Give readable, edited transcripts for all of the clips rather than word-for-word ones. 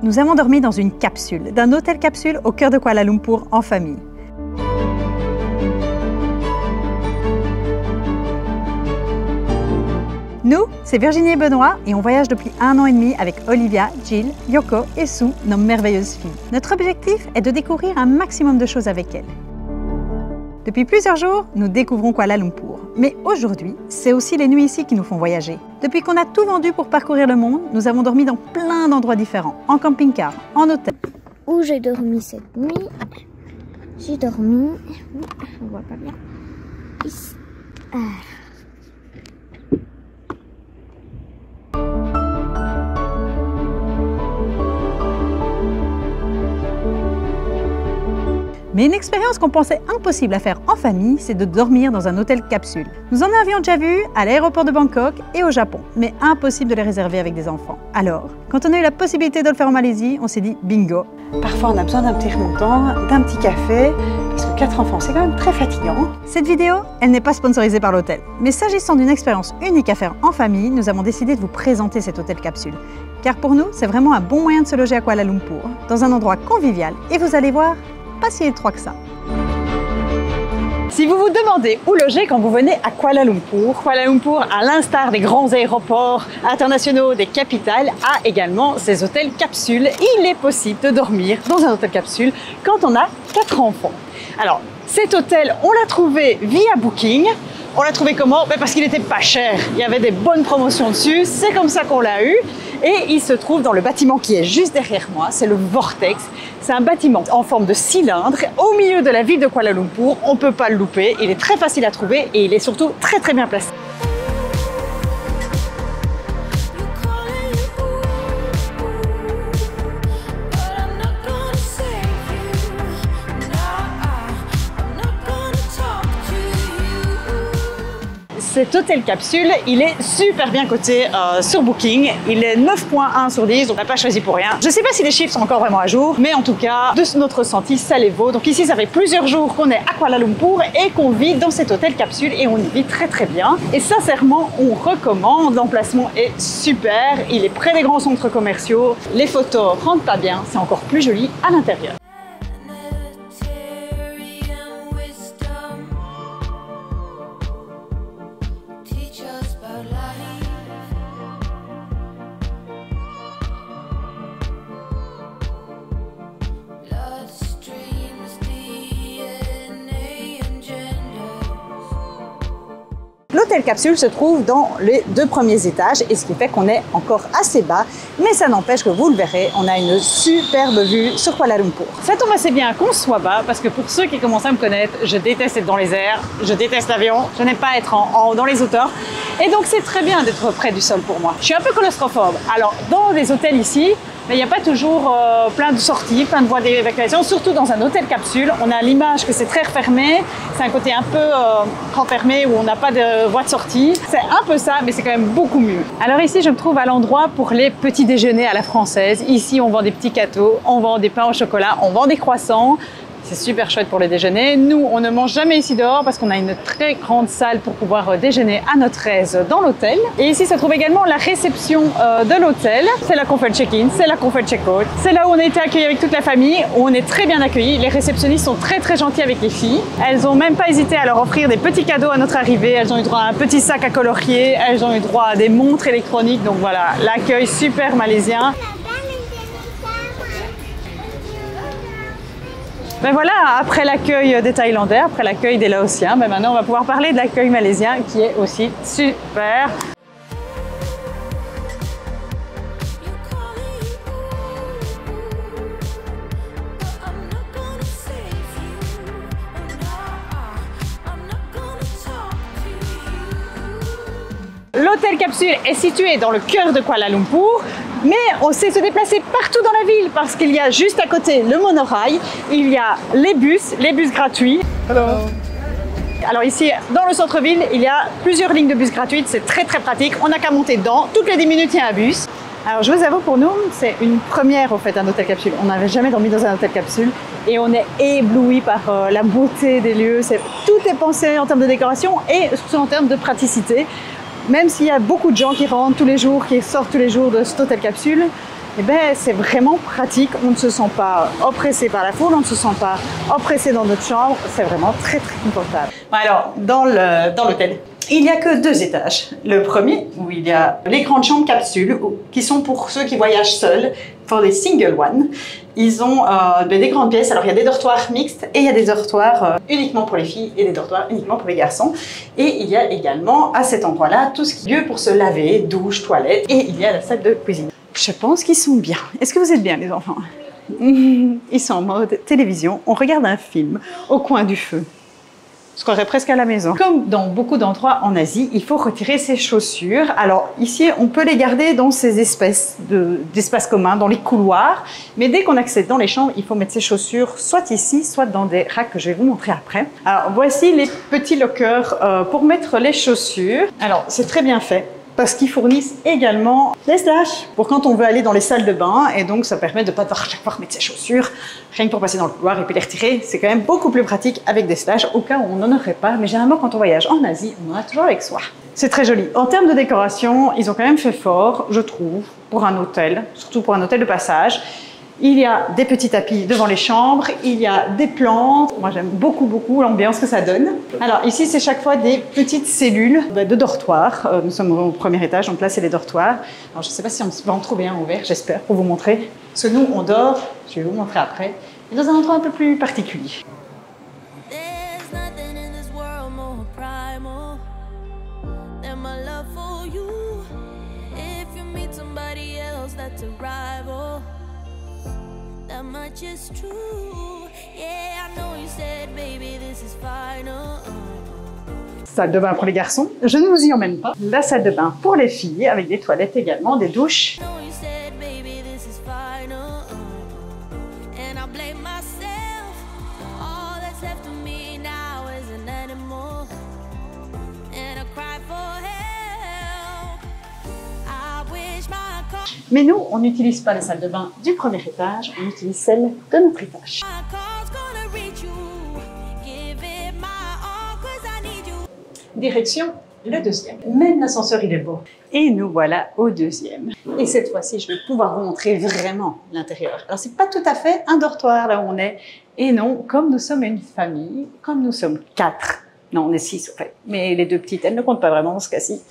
nous avons dormi dans une capsule, d'un hôtel capsule au cœur de Kuala Lumpur en famille. Nous, c'est Virginie et Benoît et on voyage depuis 1 an et demi avec Olivia, Jill, Yoko et Sue, nos merveilleuses filles. Notre objectif est de découvrir un maximum de choses avec elles. Depuis plusieurs jours, nous découvrons Kuala Lumpur. Mais aujourd'hui, c'est aussi les nuits ici qui nous font voyager. Depuis qu'on a tout vendu pour parcourir le monde, nous avons dormi dans plein d'endroits différents, en camping-car, en hôtel. Où j'ai dormi cette nuit? J'ai dormi... On voit pas bien. Ici. Mais une expérience qu'on pensait impossible à faire en famille, c'est de dormir dans un hôtel capsule. Nous en avions déjà vu à l'aéroport de Bangkok et au Japon, mais impossible de les réserver avec des enfants. Alors, quand on a eu la possibilité de le faire en Malaisie, on s'est dit bingo. Parfois on a besoin d'un petit remontant, d'un petit café, parce que 4 enfants c'est quand même très fatigant. Cette vidéo, elle n'est pas sponsorisée par l'hôtel. Mais s'agissant d'une expérience unique à faire en famille, nous avons décidé de vous présenter cet hôtel capsule. Car pour nous, c'est vraiment un bon moyen de se loger à Kuala Lumpur, dans un endroit convivial, et vous allez voir, pas si étroit que ça. Si vous vous demandez où loger quand vous venez à Kuala Lumpur, à l'instar des grands aéroports internationaux des capitales, a également ses hôtels capsules. Il est possible de dormir dans un hôtel capsule quand on a 4 enfants. Alors, cet hôtel, on l'a trouvé via Booking. On l'a trouvé comment? Parce qu'il n'était pas cher. Il y avait des bonnes promotions dessus. C'est comme ça qu'on l'a eu. Et il se trouve dans le bâtiment qui est juste derrière moi. C'est le Vortex. C'est un bâtiment en forme de cylindre au milieu de la ville de Kuala Lumpur. On ne peut pas le louper. Il est très facile à trouver et il est surtout très très bien placé. Cet hôtel capsule, il est super bien coté sur Booking. Il est 9.1 sur 10, donc on n'a pas choisi pour rien. Je ne sais pas si les chiffres sont encore vraiment à jour, mais en tout cas, de notre ressenti, ça les vaut. Donc ici, ça fait plusieurs jours qu'on est à Kuala Lumpur et qu'on vit dans cet hôtel capsule et on y vit très très bien. Et sincèrement, on recommande. L'emplacement est super. Il est près des grands centres commerciaux. Les photos rendent pas bien. C'est encore plus joli à l'intérieur. L'hôtel capsule se trouve dans les 2 premiers étages et ce qui fait qu'on est encore assez bas, mais ça n'empêche que vous le verrez, on a une superbe vue sur Kuala Lumpur. Ça tombe assez bien qu'on soit bas parce que pour ceux qui commencent à me connaître, je déteste être dans les airs, je déteste l'avion, je n'aime pas être en haut dans les hauteurs et donc c'est très bien d'être près du sol pour moi. Je suis un peu claustrophobe, alors dans les hôtels ici, mais il n'y a pas toujours plein de sorties, plein de voies d'évacuation, surtout dans un hôtel capsule. On a l'image que c'est très refermé, c'est un côté un peu renfermé où on n'a pas de voie de sortie. C'est un peu ça, mais c'est quand même beaucoup mieux. Alors ici, je me trouve à l'endroit pour les petits déjeuners à la française. Ici, on vend des petits gâteaux, on vend des pains au chocolat, on vend des croissants. C'est super chouette pour le déjeuner. Nous, on ne mange jamais ici dehors parce qu'on a une très grande salle pour pouvoir déjeuner à notre aise dans l'hôtel. Et ici se trouve également la réception de l'hôtel. C'est là qu'on fait le check-in, c'est là qu'on fait le check-out. C'est là où on a été accueillis avec toute la famille, où on est très bien accueillis. Les réceptionnistes sont très très gentils avec les filles. Elles n'ont même pas hésité à leur offrir des petits cadeaux à notre arrivée. Elles ont eu droit à un petit sac à colorier, elles ont eu droit à des montres électroniques. Donc voilà, l'accueil super malaisien. Ben voilà, après l'accueil des Thaïlandais, après l'accueil des Laotiens, ben maintenant on va pouvoir parler de l'accueil malaisien qui est aussi super. L'hôtel capsule est situé dans le cœur de Kuala Lumpur, mais on sait se déplacer partout dans la ville parce qu'il y a juste à côté le monorail, il y a les bus gratuits. Hello. Alors ici, dans le centre-ville, il y a plusieurs lignes de bus gratuites, c'est très très pratique, on n'a qu'à monter dedans, toutes les 10 minutes il y a un bus. Alors je vous avoue, pour nous, c'est une première au fait, un hôtel capsule. On n'avait jamais dormi dans un hôtel capsule et on est ébloui par la beauté des lieux. Tout est pensé en termes de décoration et surtout en termes de praticité. Même s'il y a beaucoup de gens qui rentrent tous les jours, qui sortent tous les jours de cet hôtel capsule, eh ben, c'est vraiment pratique. On ne se sent pas oppressé par la foule, on ne se sent pas oppressé dans notre chambre. C'est vraiment très confortable. Alors, dans l'hôtel, il n'y a que 2 étages. Le premier, où il y a les grandes chambres capsules, qui sont pour ceux qui voyagent seuls, pour les single one. Ils ont des grandes pièces. Alors, il y a des dortoirs mixtes et il y a des dortoirs uniquement pour les filles et des dortoirs uniquement pour les garçons. Et il y a également, à cet endroit-là, tout ce qui est lieu pour se laver, douche, toilette. Et il y a la salle de cuisine. Je pense qu'ils sont bien. Est-ce que vous êtes bien, les enfants? Ils sont en mode télévision. On regarde un film au coin du feu. On se croirait presque à la maison. Comme dans beaucoup d'endroits en Asie, il faut retirer ses chaussures. Alors ici, on peut les garder dans ces espèces d'espaces communs, dans les couloirs. Mais dès qu'on accède dans les chambres, il faut mettre ses chaussures soit ici, soit dans des racks que je vais vous montrer après. Alors voici les petits lockers pour mettre les chaussures. Alors c'est très bien fait, parce qu'ils fournissent également des stashes pour quand on veut aller dans les salles de bain. Et donc, ça permet de ne pas devoir chaque fois remettre ses chaussures, rien que pour passer dans le couloir et puis les retirer. C'est quand même beaucoup plus pratique avec des stashes, au cas où on n'en aurait pas. Mais généralement, quand on voyage en Asie, on en a toujours avec soi. C'est très joli. En termes de décoration, ils ont quand même fait fort, je trouve, pour un hôtel, surtout pour un hôtel de passage. Il y a des petits tapis devant les chambres, il y a des plantes. Moi, j'aime beaucoup l'ambiance que ça donne. Alors ici, c'est chaque fois des petites cellules de dortoirs. Nous sommes au premier étage, donc là, c'est les dortoirs. Alors, je ne sais pas si on va en trouver un ouvert, j'espère, pour vous montrer. Parce que nous, on dort, je vais vous montrer après, mais dans un endroit un peu plus particulier. Much is true. Yeah, I know you said, baby, this is final. Salle de bain pour les garçons, je ne vous y emmène pas. La salle de bain pour les filles, avec des toilettes également, des douches. Mais nous, on n'utilise pas les salles de bain du premier étage, on utilise celles de notre étage. Direction le deuxième. Même l'ascenseur, il est beau. Et nous voilà au deuxième. Et cette fois-ci, je vais pouvoir vous montrer vraiment l'intérieur. Alors, c'est pas tout à fait un dortoir là où on est. Et non, comme nous sommes une famille, comme nous sommes 4, non, on est 6 en fait, mais les 2 petites, elles ne comptent pas vraiment dans ce cas-ci.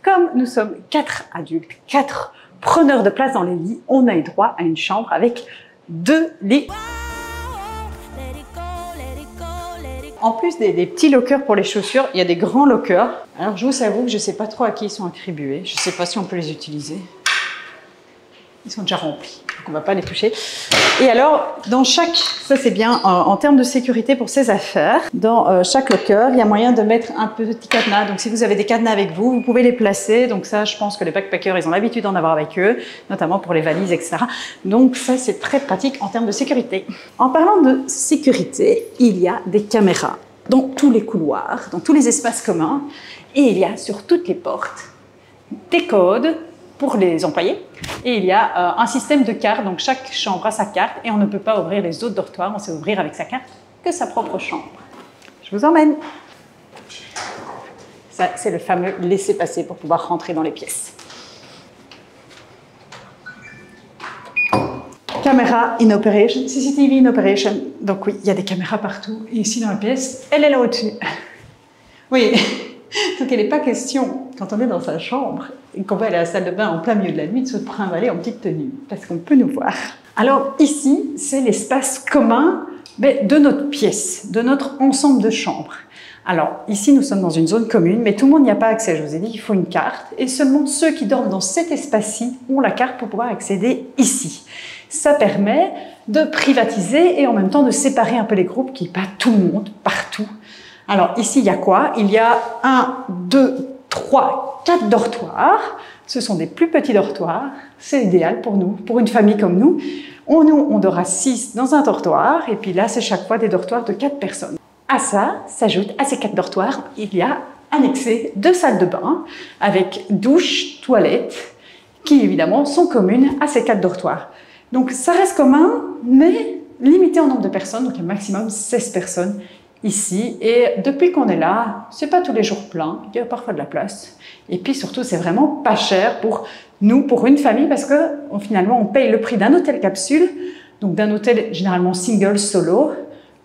Comme nous sommes 4 adultes, 4 preneurs de place dans les lits, on a eu droit à une chambre avec 2 lits. En plus des petits lockers pour les chaussures, il y a des grands lockers. Alors je vous avoue que je ne sais pas trop à qui ils sont attribués. Je ne sais pas si on peut les utiliser. Ils sont déjà remplis, donc on ne va pas les toucher. Et alors, dans chaque, ça c'est bien en termes de sécurité pour ses affaires, dans chaque locker, il y a moyen de mettre un petit cadenas. Donc si vous avez des cadenas avec vous, vous pouvez les placer. Donc ça, je pense que les backpackers, ils ont l'habitude d'en avoir avec eux, notamment pour les valises, etc. Donc ça, c'est très pratique en termes de sécurité. En parlant de sécurité, il y a des caméras dans tous les couloirs, dans tous les espaces communs. Et il y a sur toutes les portes des codes pour les employés. Et il y a un système de cartes, donc chaque chambre a sa carte et on ne peut pas ouvrir les autres dortoirs, on sait ouvrir avec sa carte que sa propre chambre. Je vous emmène. Ça, c'est le fameux laissez-passer pour pouvoir rentrer dans les pièces. Caméra in operation, CCTV in operation. Donc oui, il y a des caméras partout. Et ici dans la pièce, elle est là au-dessus. Oui. Donc il n'est pas question, quand on est dans sa chambre et qu'on va aller à la salle de bain en plein milieu de la nuit, de se trimballer en petite tenue, parce qu'on peut nous voir. Alors ici, c'est l'espace commun de notre pièce, de notre ensemble de chambres. Alors ici, nous sommes dans une zone commune, mais tout le monde n'y a pas accès. Je vous ai dit qu'il faut une carte, et seulement ceux qui dorment dans cet espace-ci ont la carte pour pouvoir accéder ici. Ça permet de privatiser et en même temps de séparer un peu les groupes, qu'il n'y ait pas tout le monde partout. Alors ici, il y a quoi? Il y a 1, 2, 3, 4 dortoirs. Ce sont des plus petits dortoirs. C'est idéal pour nous, pour une famille comme nous. Nous, on dort à 6 dans un dortoir. Et puis là, c'est chaque fois des dortoirs de 4 personnes. À ça, s'ajoute à ces 4 dortoirs, il y a annexé 2 salles de bain avec douche, toilette, qui évidemment sont communes à ces 4 dortoirs. Donc ça reste commun, mais limité en nombre de personnes. Donc il y a maximum 16 personnes ici. Et depuis qu'on est là, c'est pas tous les jours plein, il y a parfois de la place. Et puis surtout, c'est vraiment pas cher pour nous, pour une famille, parce que finalement, on paye le prix d'un hôtel capsule, donc d'un hôtel généralement single, solo,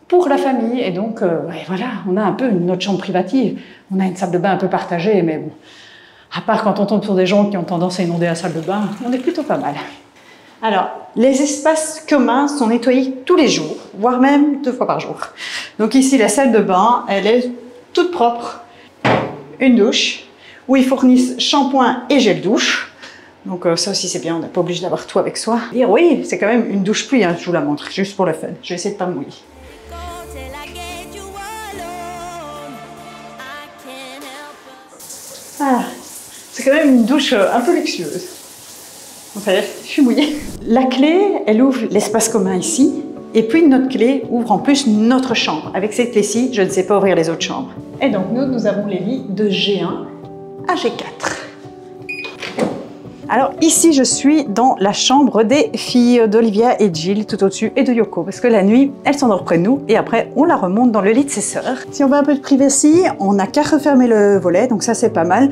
pour la famille. Et donc, voilà, on a un peu notre chambre privative. On a une salle de bain un peu partagée, mais bon, à part quand on tombe sur des gens qui ont tendance à inonder la salle de bain, on est plutôt pas mal. Alors, les espaces communs sont nettoyés tous les jours, voire même 2 fois par jour. Donc ici, la salle de bain, elle est toute propre. Une douche, où ils fournissent shampoing et gel douche. Donc ça aussi c'est bien, on n'est pas obligé d'avoir tout avec soi. Et oui, c'est quand même une douche pluie, hein, je vous la montre, juste pour le fun. Je vais essayer de pas me mouiller. Ah, c'est quand même une douche un peu luxueuse. Bon, ça y est, je suis mouillée. La clé, elle ouvre l'espace commun ici. Et puis notre clé ouvre en plus notre chambre. Avec cette clé-ci, je ne sais pas ouvrir les autres chambres. Et donc nous avons les lits de G1 à G4. Alors ici, je suis dans la chambre des filles d'Olivia et Jill, tout au-dessus, et de Yoko, parce que la nuit, elle s'endort près de nous, et après, on la remonte dans le lit de ses sœurs. Si on veut un peu de privacy, on n'a qu'à refermer le volet, donc ça c'est pas mal.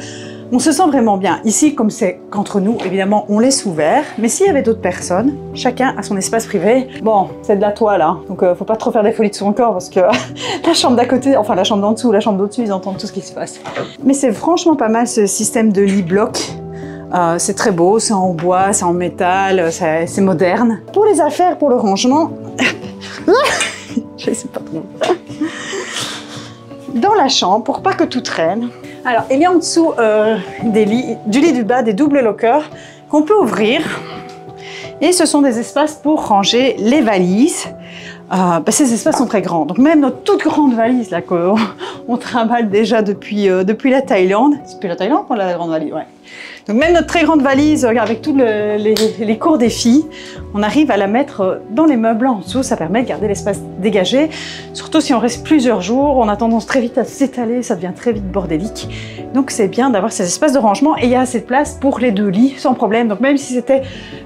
On se sent vraiment bien. Ici, comme c'est qu'entre nous, évidemment, on laisse ouvert, mais s'il y avait d'autres personnes, chacun a son espace privé. Bon, c'est de la toile, hein, donc faut pas trop faire des folies de son corps, parce que la chambre d'à côté, enfin la chambre d'en dessous, la chambre d'au-dessus, ils entendent tout ce qui se passe. Mais c'est franchement pas mal ce système de lit bloc. C'est très beau, c'est en bois, c'est en métal, c'est moderne. Pour les affaires, pour le rangement, je sais pas trop. Dans la chambre, pour pas que tout traîne. Alors, il y a en dessous du lit du bas, des doubles lockers qu'on peut ouvrir. Et ce sont des espaces pour ranger les valises. Ces espaces sont très grands. Donc même notre toute grande valise là qu'on trimballe déjà depuis la Thaïlande. C'est depuis la Thaïlande qu'on a la grande valise, ouais. Donc même notre très grande valise avec tous les cours des filles, on arrive à la mettre dans les meubles en dessous. Ça permet de garder l'espace dégagé. Surtout si on reste plusieurs jours, on a tendance très vite à s'étaler, ça devient très vite bordélique. Donc c'est bien d'avoir ces espaces de rangement et il y a assez de place pour les 2 lits sans problème. Donc même si c'était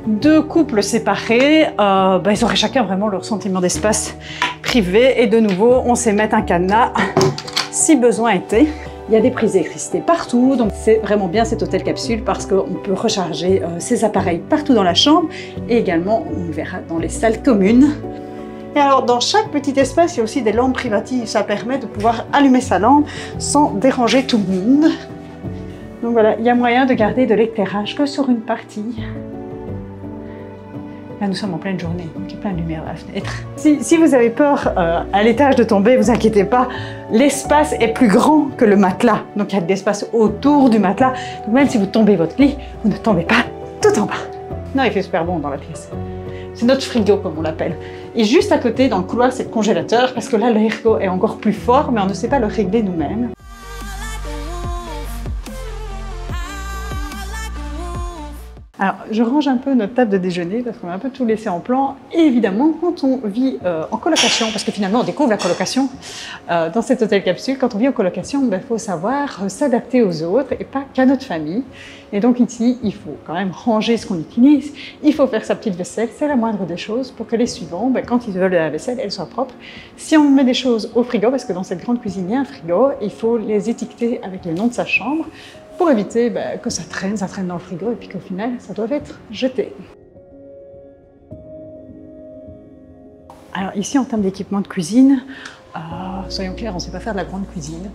2 couples séparés, ils auraient chacun vraiment leur sentiment d'espace privé. Et de nouveau, on sait mettre un cadenas si besoin était. Il y a des prises d'électricité partout, donc c'est vraiment bien cet hôtel capsule parce qu'on peut recharger ses appareils partout dans la chambre et également, on le verra, dans les salles communes. Et alors, dans chaque petit espace, il y a aussi des lampes privatives. Ça permet de pouvoir allumer sa lampe sans déranger tout le monde. Donc voilà, il y a moyen de garder de l'éclairage que sur une partie. Là, nous sommes en pleine journée, donc il y a plein de lumière à la fenêtre. Si vous avez peur à l'étage de tomber, vous inquiétez pas, l'espace est plus grand que le matelas. Donc il y a de l'espace autour du matelas. Donc même si vous tombez votre lit, vous ne tombez pas tout en bas. Non, il fait super bon dans la pièce. C'est notre frigo, comme on l'appelle. Et juste à côté, dans le couloir, c'est le congélateur, parce que là, le frigo est encore plus fort, mais on ne sait pas le régler nous-mêmes. Alors, je range un peu notre table de déjeuner parce qu'on a un peu tout laissé en plan. Et évidemment, quand on vit en colocation, parce que finalement on découvre la colocation dans cet hôtel capsule, quand on vit en colocation, il faut savoir s'adapter aux autres et pas qu'à notre famille. Et donc ici, il faut quand même ranger ce qu'on utilise, il faut faire sa petite vaisselle, c'est la moindre des choses pour que les suivants, quand ils veulent la vaisselle, elle soit propre. Si on met des choses au frigo, parce que dans cette grande cuisine il y a un frigo, il faut les étiqueter avec le nom de sa chambre, pour éviter que ça traîne dans le frigo et puis qu'au final, ça doit être jeté. Alors ici, en termes d'équipement de cuisine, soyons clairs, on ne sait pas faire de la grande cuisine,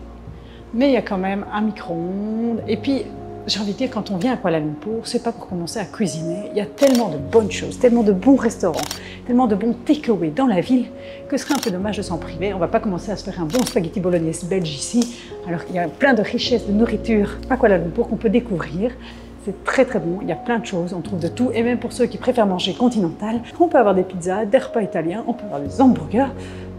mais il y a quand même un micro-ondes. Et puis, j'ai envie de dire, quand on vient à Kuala Lumpur, c'est pas pour commencer à cuisiner. Il y a tellement de bonnes choses, tellement de bons restaurants, tellement de bons takeaway dans la ville que ce serait un peu dommage de s'en priver. On va pas commencer à se faire un bon spaghetti bolognaise belge ici, alors qu'il y a plein de richesses de nourriture à Kuala Lumpur qu'on peut découvrir. C'est très très bon, il y a plein de choses, on trouve de tout. Et même pour ceux qui préfèrent manger continental, on peut avoir des pizzas, des repas italiens, on peut avoir des hamburgers.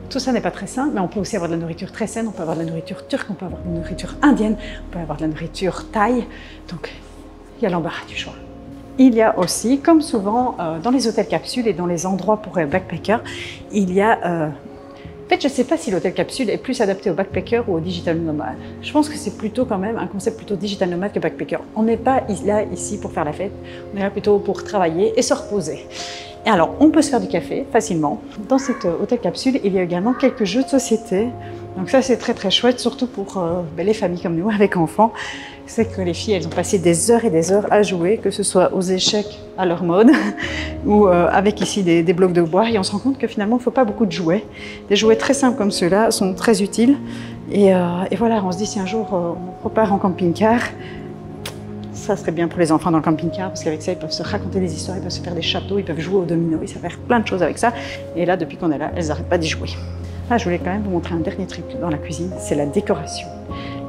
Tout ça n'est pas très sain, mais on peut aussi avoir de la nourriture très saine, on peut avoir de la nourriture turque, on peut avoir de la nourriture indienne, on peut avoir de la nourriture thaï. Donc, il y a l'embarras du choix. Il y a aussi, comme souvent dans les hôtels capsules et dans les endroits pour backpackers, il y a... En fait, je ne sais pas si l'hôtel capsule est plus adapté aux backpackers ou aux digital nomades. Je pense que c'est plutôt quand même un concept plutôt digital nomade que backpacker. On n'est pas là ici pour faire la fête, on est là plutôt pour travailler et se reposer. Et alors, on peut se faire du café facilement. Dans cet hôtel capsule, il y a également quelques jeux de société. Donc ça, c'est très chouette, surtout pour les familles comme nous, avec enfants. C'est que les filles, elles ont passé des heures et des heures à jouer, que ce soit aux échecs à leur mode, ou avec ici des blocs de bois. Et on se rend compte que finalement, il ne faut pas beaucoup de jouets. Des jouets très simples comme ceux-là sont très utiles. Et voilà, on se dit, si un jour on repart en camping-car, ça serait bien pour les enfants dans le camping-car, parce qu'avec ça, ils peuvent se raconter des histoires, ils peuvent se faire des châteaux, ils peuvent jouer au domino, ils savent faire plein de choses avec ça. Et là, depuis qu'on est là, elles n'arrêtent pas d'y jouer. Là, je voulais quand même vous montrer un dernier truc dans la cuisine, c'est la décoration.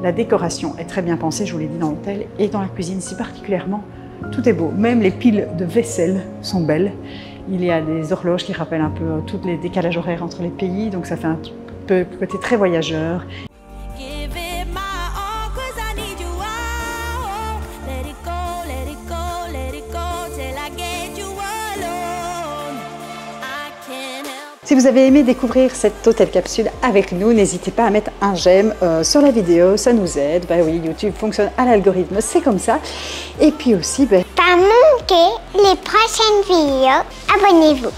La décoration est très bien pensée, je vous l'ai dit, dans l'hôtel et dans la cuisine ici particulièrement. Tout est beau, même les piles de vaisselle sont belles. Il y a des horloges qui rappellent un peu tous les décalages horaires entre les pays, donc ça fait un peu côté très voyageur. Si vous avez aimé découvrir cet hôtel capsule avec nous, n'hésitez pas à mettre un j'aime sur la vidéo, ça nous aide. Bah oui, YouTube fonctionne à l'algorithme, c'est comme ça. Et puis aussi, Pas manquer les prochaines vidéos, abonnez-vous.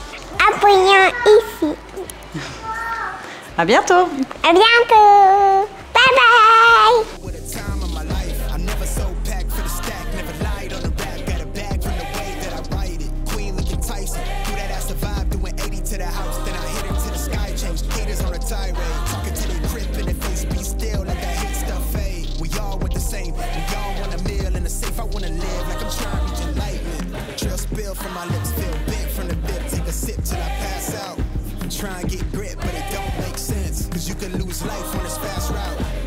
Abonnez-vous ici. À bientôt. À bientôt. Bye bye. From my lips feel big from the dip, take a sip till I pass out. Try and get grit, but it don't make sense, cause you can lose life on this fast route.